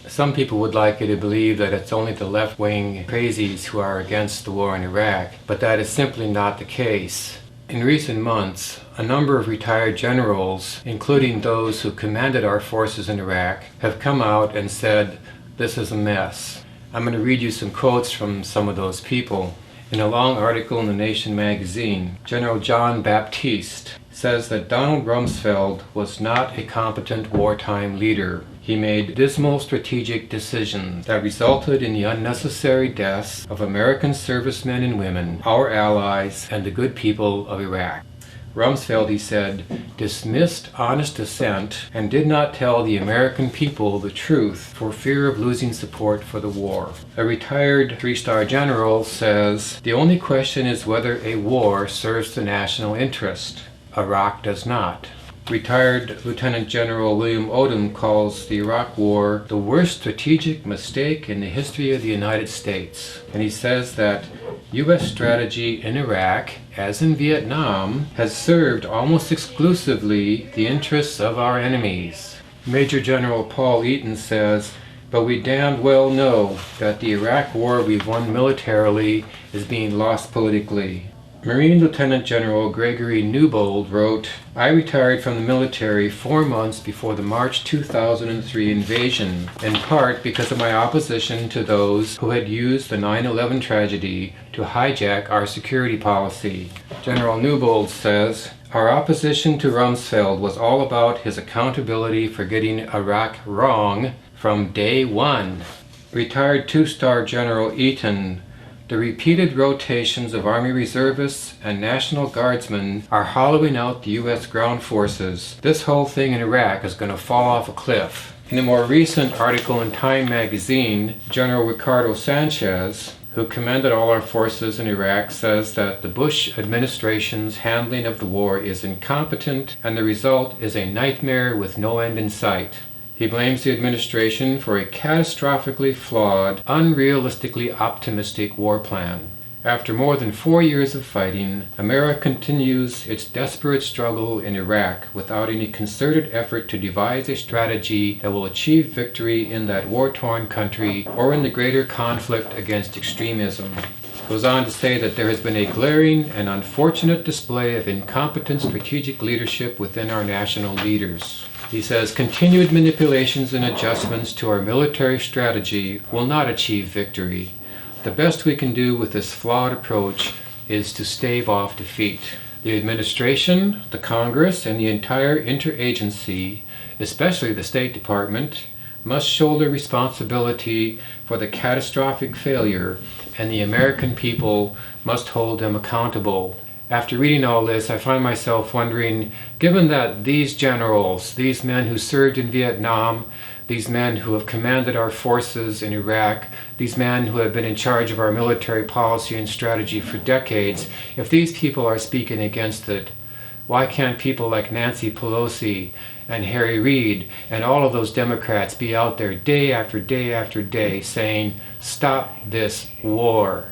Some people would like you to believe that it's only the left-wing crazies who are against the war in Iraq, but that is simply not the case. In recent months, a number of retired generals, including those who commanded our forces in Iraq, have come out and said, "This is a mess." I'm going to read you some quotes from some of those people. In a long article in The Nation magazine, General John Baptiste says that Donald Rumsfeld was not a competent wartime leader. He made dismal strategic decisions that resulted in the unnecessary deaths of American servicemen and women, our allies, and the good people of Iraq. Rumsfeld, he said, dismissed honest dissent and did not tell the American people the truth for fear of losing support for the war. A retired three-star general says, "The only question is whether a war serves the national interest. Iraq does not." Retired Lieutenant General William Odom calls the Iraq War the worst strategic mistake in the history of the United States. And he says that U.S. strategy in Iraq, as in Vietnam, has served almost exclusively the interests of our enemies. Major General Paul Eaton says, "But we damned well know that the Iraq War we've won militarily is being lost politically." Marine Lieutenant General Gregory Newbold wrote, "I retired from the military 4 months before the March 2003 invasion, in part because of my opposition to those who had used the 9/11 tragedy to hijack our security policy." General Newbold says, "Our opposition to Rumsfeld was all about his accountability for getting Iraq wrong from day one." Retired two-star General Eaton, "The repeated rotations of Army reservists and National Guardsmen are hollowing out the U.S. ground forces. This whole thing in Iraq is going to fall off a cliff." In a more recent article in Time magazine, General Ricardo Sanchez, who commanded all our forces in Iraq, says that the Bush administration's handling of the war is incompetent and the result is a nightmare with no end in sight. He blames the administration for a catastrophically flawed, unrealistically optimistic war plan. After more than 4 years of fighting, America continues its desperate struggle in Iraq without any concerted effort to devise a strategy that will achieve victory in that war-torn country or in the greater conflict against extremism. Goes on to say that there has been a glaring and unfortunate display of incompetent strategic leadership within our national leaders. He says continued manipulations and adjustments to our military strategy will not achieve victory. The best we can do with this flawed approach is to stave off defeat. The administration, the Congress, and the entire interagency, especially the State Department, must shoulder responsibility for the catastrophic failure, and the American people must hold them accountable. After reading all this, I find myself wondering, given that these generals, these men who served in Vietnam, these men who have commanded our forces in Iraq, these men who have been in charge of our military policy and strategy for decades, if these people are speaking against it, why can't people like Nancy Pelosi and Harry Reid and all of those Democrats be out there day after day after day saying, "Stop this war"?